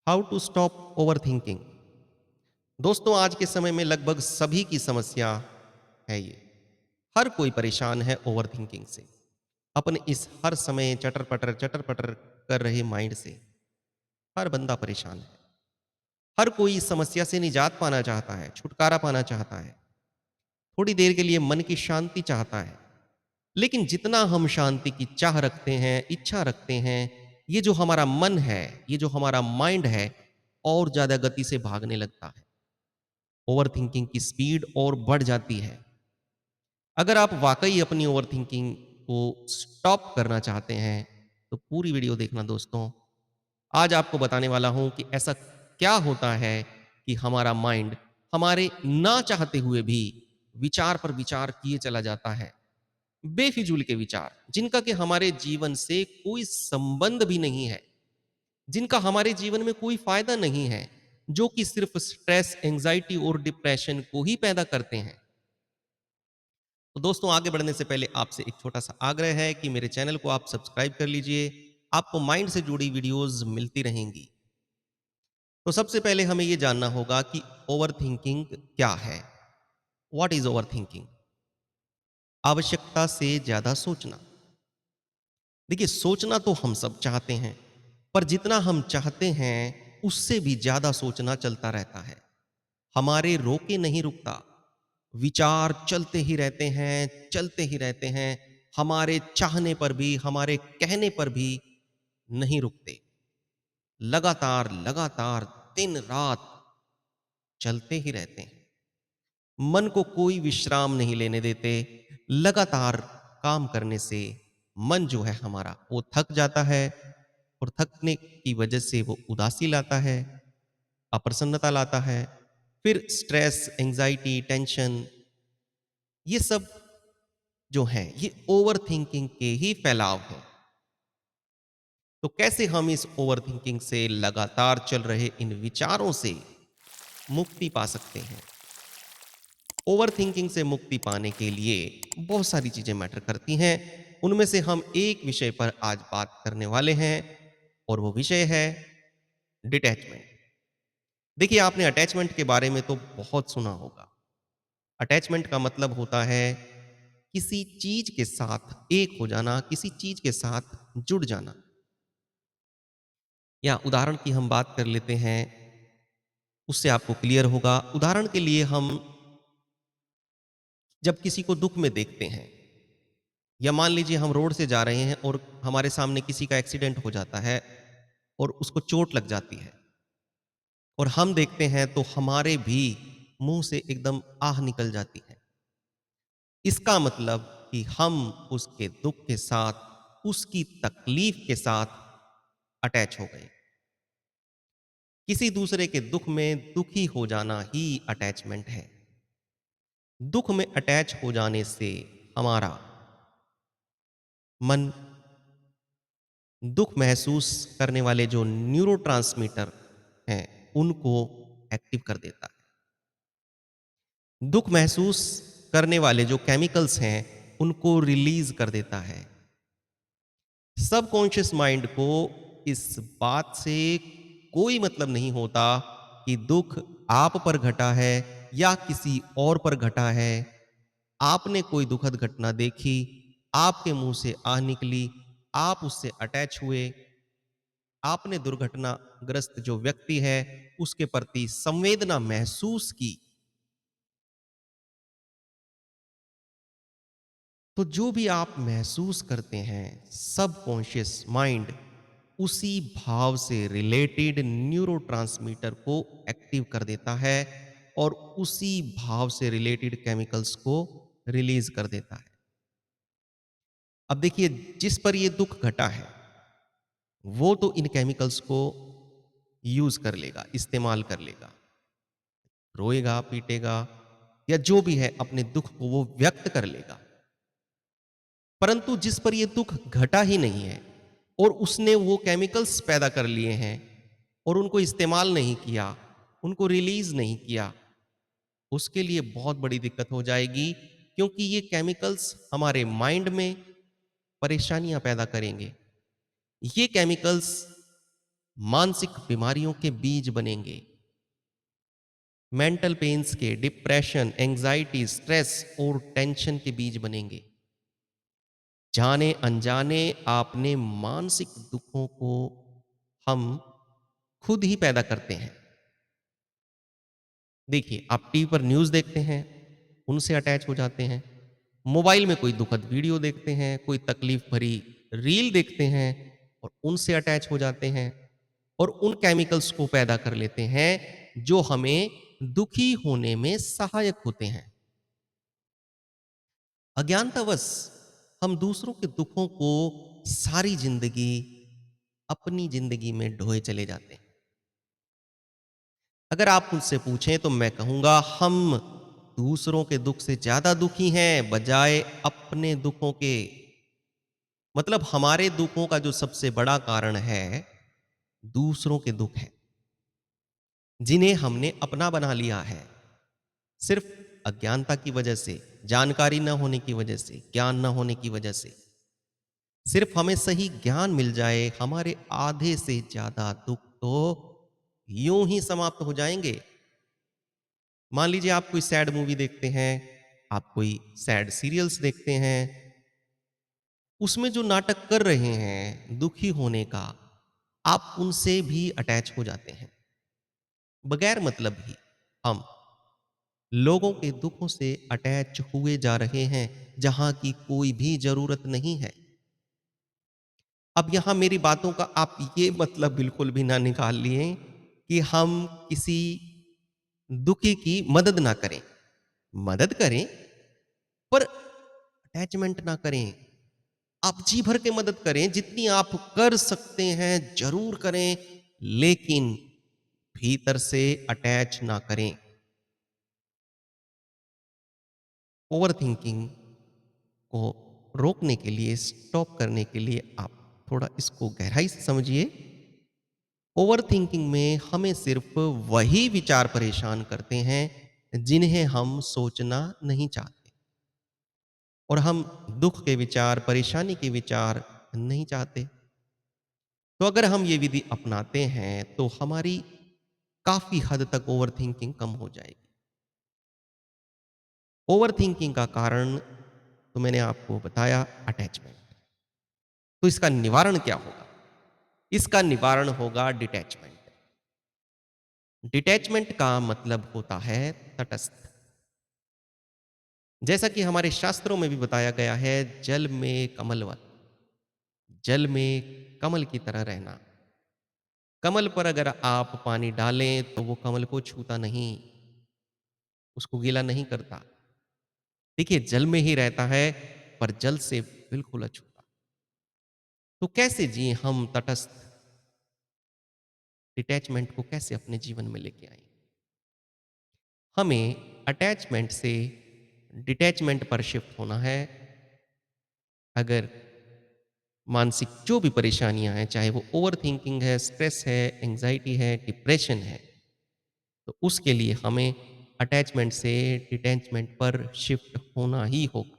How to stop overthinking. दोस्तों, आज के समय में लगभग सभी की समस्या है ये। हर कोई परेशान है ओवर थिंकिंग से। अपने इस हर समय चटर पटर कर रहे माइंड से हर बंदा परेशान है। हर कोई इस समस्या से निजात पाना चाहता है, छुटकारा पाना चाहता है, थोड़ी देर के लिए मन की शांति चाहता है। लेकिन जितना हम शांति की चाह रखते हैं, इच्छा रखते हैं, ये जो हमारा मन है, ये जो हमारा माइंड है, और ज्यादा गति से भागने लगता है। ओवरथिंकिंग की स्पीड और बढ़ जाती है। अगर आप वाकई अपनी ओवरथिंकिंग को स्टॉप करना चाहते हैं, तो पूरी वीडियो देखना दोस्तों। आज आपको बताने वाला हूं कि ऐसा क्या होता है कि हमारा माइंड हमारे ना चाहते हुए भी विचार पर विचार किए चला जाता है। बेफिजूल के विचार, जिनका कि हमारे जीवन से कोई संबंध भी नहीं है, जिनका हमारे जीवन में कोई फायदा नहीं है, जो कि सिर्फ स्ट्रेस, एंजाइटी और डिप्रेशन को ही पैदा करते हैं। तो दोस्तों, आगे बढ़ने से पहले आपसे एक छोटा सा आग्रह है कि मेरे चैनल को आप सब्सक्राइब कर लीजिए। आपको माइंड से जुड़ी वीडियोस मिलती रहेंगी। तो सबसे पहले हमें यह जानना होगा कि ओवर थिंकिंग क्या है। What is over thinking? आवश्यकता से ज्यादा सोचना। देखिए, सोचना तो हम सब चाहते हैं, पर जितना हम चाहते हैं उससे भी ज्यादा सोचना चलता रहता है। हमारे रोके नहीं रुकता। विचार चलते ही रहते हैं, चलते ही रहते हैं। हमारे चाहने पर भी, हमारे कहने पर भी नहीं रुकते। लगातार लगातार दिन रात चलते ही रहते हैं। मन को कोई विश्राम नहीं लेने देते। लगातार काम करने से मन जो है हमारा वो थक जाता है, और थकने की वजह से वो उदासी लाता है, अप्रसन्नता लाता है। फिर स्ट्रेस, एंजाइटी, टेंशन, ये सब जो है ये ओवर थिंकिंग के ही फैलाव है। तो कैसे हम इस ओवर थिंकिंग से, लगातार चल रहे इन विचारों से मुक्ति पा सकते हैं? ओवर थिंकिंग से मुक्ति पाने के लिए बहुत सारी चीजें मैटर करती हैं। उनमें से हम एक विषय पर आज बात करने वाले हैं, और वो विषय है डिटैचमेंट। देखिए, आपने अटैचमेंट के बारे में तो बहुत सुना होगा। अटैचमेंट का मतलब होता है किसी चीज के साथ एक हो जाना, किसी चीज के साथ जुड़ जाना। या उदाहरण की हम बात कर लेते हैं, उससे आपको क्लियर होगा। उदाहरण के लिए, हम जब किसी को दुख में देखते हैं, या मान लीजिए हम रोड से जा रहे हैं और हमारे सामने किसी का एक्सीडेंट हो जाता है और उसको चोट लग जाती है, और हम देखते हैं तो हमारे भी मुंह से एकदम आह निकल जाती है। इसका मतलब कि हम उसके दुख के साथ, उसकी तकलीफ के साथ अटैच हो गए। किसी दूसरे के दुख में दुखी हो जाना ही अटैचमेंट है। दुख में अटैच हो जाने से हमारा मन दुख महसूस करने वाले जो न्यूरोट्रांसमीटर हैं उनको एक्टिव कर देता है। दुख महसूस करने वाले जो केमिकल्स हैं उनको रिलीज कर देता है। सबकॉन्शियस माइंड को इस बात से कोई मतलब नहीं होता कि दुख आप पर घटा है या किसी और पर घटा है। आपने कोई दुखद घटना देखी, आपके मुंह से आह निकली, आप उससे अटैच हुए, आपने दुर्घटनाग्रस्त जो व्यक्ति है उसके प्रति संवेदना महसूस की। तो जो भी आप महसूस करते हैं, सबकॉन्शियस माइंड उसी भाव से रिलेटेड न्यूरोट्रांसमीटर को एक्टिव कर देता है, और उसी भाव से रिलेटेड केमिकल्स को रिलीज कर देता है। अब देखिए, जिस पर ये दुख घटा है वो तो इन केमिकल्स को यूज कर लेगा, इस्तेमाल कर लेगा, रोएगा, पीटेगा, या जो भी है अपने दुख को वो व्यक्त कर लेगा। परंतु जिस पर ये दुख घटा ही नहीं है, और उसने वो केमिकल्स पैदा कर लिए हैं और उनको इस्तेमाल नहीं किया, उनको रिलीज नहीं किया, उसके लिए बहुत बड़ी दिक्कत हो जाएगी। क्योंकि ये केमिकल्स हमारे माइंड में परेशानियां पैदा करेंगे। ये केमिकल्स मानसिक बीमारियों के बीज बनेंगे, मेंटल पेन्स के, डिप्रेशन, एंजाइटी, स्ट्रेस और टेंशन के बीज बनेंगे। जाने अनजाने आपने मानसिक दुखों को हम खुद ही पैदा करते हैं। देखिए, आप टीवी पर न्यूज़ देखते हैं, उनसे अटैच हो जाते हैं। मोबाइल में कोई दुखद वीडियो देखते हैं, कोई तकलीफ भरी रील देखते हैं और उनसे अटैच हो जाते हैं और उन केमिकल्स को पैदा कर लेते हैं जो हमें दुखी होने में सहायक होते हैं। अज्ञानतावश हम दूसरों के दुखों को सारी जिंदगी अपनी जिंदगी में ढोए चले जाते हैं। अगर आप मुझसे पूछें तो मैं कहूंगा हम दूसरों के दुख से ज्यादा दुखी हैं बजाय अपने दुखों के। मतलब हमारे दुखों का जो सबसे बड़ा कारण है दूसरों के दुख है जिन्हें हमने अपना बना लिया है सिर्फ अज्ञानता की वजह से, जानकारी न होने की वजह से, ज्ञान न होने की वजह से। सिर्फ हमें सही ज्ञान मिल जाए हमारे आधे से ज्यादा दुख तो यूं ही समाप्त हो जाएंगे। मान लीजिए आप कोई सैड मूवी देखते हैं, आप कोई सैड सीरियल्स देखते हैं, उसमें जो नाटक कर रहे हैं दुखी होने का, आप उनसे भी अटैच हो जाते हैं। बगैर मतलब ही हम लोगों के दुखों से अटैच हुए जा रहे हैं जहां की कोई भी जरूरत नहीं है। अब यहां मेरी बातों का आप ये मतलब बिल्कुल भी ना निकाल लिए कि हम किसी दुखी की मदद ना करें। मदद करें पर अटैचमेंट ना करें। आप जी भर के मदद करें, जितनी आप कर सकते हैं जरूर करें, लेकिन भीतर से अटैच ना करें। ओवर थिंकिंग को रोकने के लिए, स्टॉप करने के लिए आप थोड़ा इसको गहराई से समझिए। ओवर थिंकिंग में हमें सिर्फ वही विचार परेशान करते हैं जिन्हें हम सोचना नहीं चाहते, और हम दुख के विचार, परेशानी के विचार नहीं चाहते। तो अगर हम ये विधि अपनाते हैं तो हमारी काफी हद तक ओवर थिंकिंग कम हो जाएगी। ओवर थिंकिंग का कारण तो मैंने आपको बताया, अटैचमेंट। तो इसका निवारण क्या होगा? इसका निवारण होगा डिटैचमेंट। डिटैचमेंट का मतलब होता है तटस्थ। जैसा कि हमारे शास्त्रों में भी बताया गया है, जल में कमलवत, जल में कमल की तरह रहना। कमल पर अगर आप पानी डालें तो वो कमल को छूता नहीं, उसको गीला नहीं करता। देखिए, जल में ही रहता है पर जल से बिल्कुल अछूता। तो कैसे जिए हम तटस्थ? डिटैचमेंट को कैसे अपने जीवन में लेके आए? हमें अटैचमेंट से डिटैचमेंट पर शिफ्ट होना है। अगर मानसिक जो भी परेशानियां हैं, चाहे वो ओवर थिंकिंग है, स्ट्रेस है, एंजाइटी है, डिप्रेशन है, तो उसके लिए हमें अटैचमेंट से डिटैचमेंट पर शिफ्ट होना ही होगा।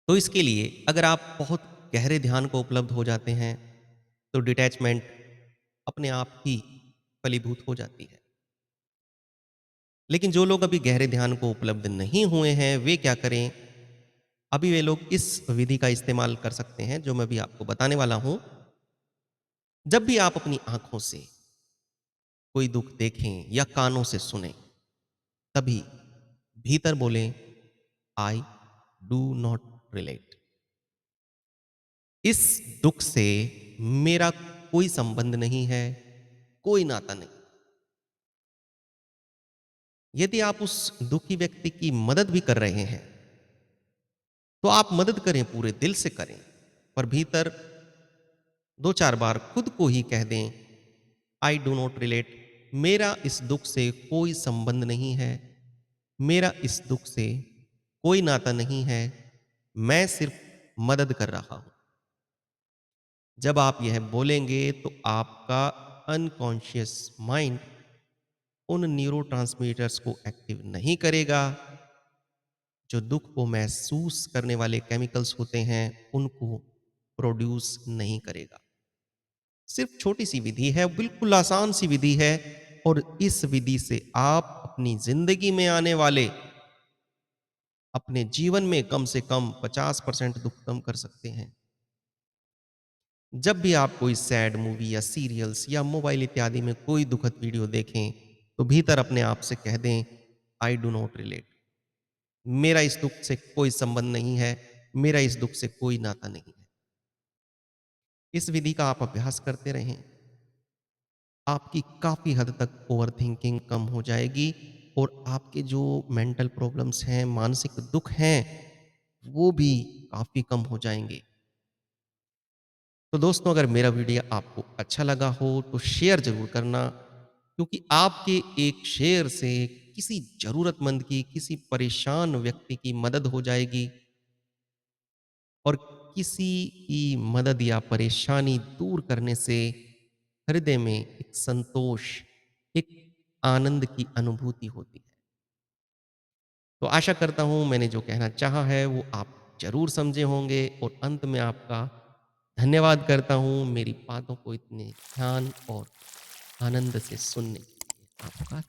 तो इसके लिए अगर आप बहुत गहरे ध्यान को उपलब्ध हो जाते हैं तो डिटैचमेंट अपने आप ही फलीभूत हो जाती है। लेकिन जो लोग अभी गहरे ध्यान को उपलब्ध नहीं हुए हैं वे क्या करें? अभी वे लोग इस विधि का इस्तेमाल कर सकते हैं जो मैं भी आपको बताने वाला हूं। जब भी आप अपनी आंखों से कोई दुख देखें या कानों से सुने, तभी भीतर बोलें, आई डू नॉट रिलेट। इस दुख से मेरा कोई संबंध नहीं है, कोई नाता नहीं। यदि आप उस दुखी व्यक्ति की मदद भी कर रहे हैं तो आप मदद करें, पूरे दिल से करें, पर भीतर दो चार बार खुद को ही कह दें, आई डू नॉट रिलेट। मेरा इस दुख से कोई संबंध नहीं है, मेरा इस दुख से कोई नाता नहीं है, मैं सिर्फ मदद कर रहा हूं। जब आप यह बोलेंगे तो आपका अनकॉन्शियस माइंड उन न्यूरोट्रांसमीटर्स को एक्टिव नहीं करेगा जो दुख को महसूस करने वाले केमिकल्स होते हैं, उनको प्रोड्यूस नहीं करेगा। सिर्फ छोटी-सी विधि है, बिल्कुल आसान सी विधि है और इस विधि से आप अपनी ज़िंदगी में आने वाले अपने जीवन में कम से कम 50% दुःख कम कर सकते हैं। जब भी आप कोई सैड मूवी या सीरियल्स या मोबाइल इत्यादि में कोई दुखद वीडियो देखें, तो भीतर अपने आप से कह दें, आई डू नॉट रिलेट। मेरा इस दुःख से कोई संबंध नहीं है, मेरा इस दुःख से कोई नाता नहीं है। इस विधि का आप अभ्यास करते रहें, आपकी काफ़ी हद तक ओवरथिंकिंग कम हो जाएगी और आपके जो मेंटल प्रॉब्लम्स हैं, मानसिक दुःख हैं, वो भी काफ़ी कम हो जाएँगे। तो दोस्तों अगर मेरा वीडियो आपको अच्छा लगा हो तो शेयर ज़रूर करना क्योंकि आपके एक शेयर से किसी ज़रूरतमंद की, किसी परेशान व्यक्ति की मदद हो जाएगी और किसी की मदद या परेशानी दूर करने से हृदय में एक संतोष, एक आनंद की अनुभूति होती है। तो आशा करता हूँ मैंने जो कहना चाहा है वो आप ज़रूर समझे होंगे और अंत में आपका धन्यवाद करता हूँ मेरी बातों को इतने ध्यान और आनंद से सुनने के लिए। आपका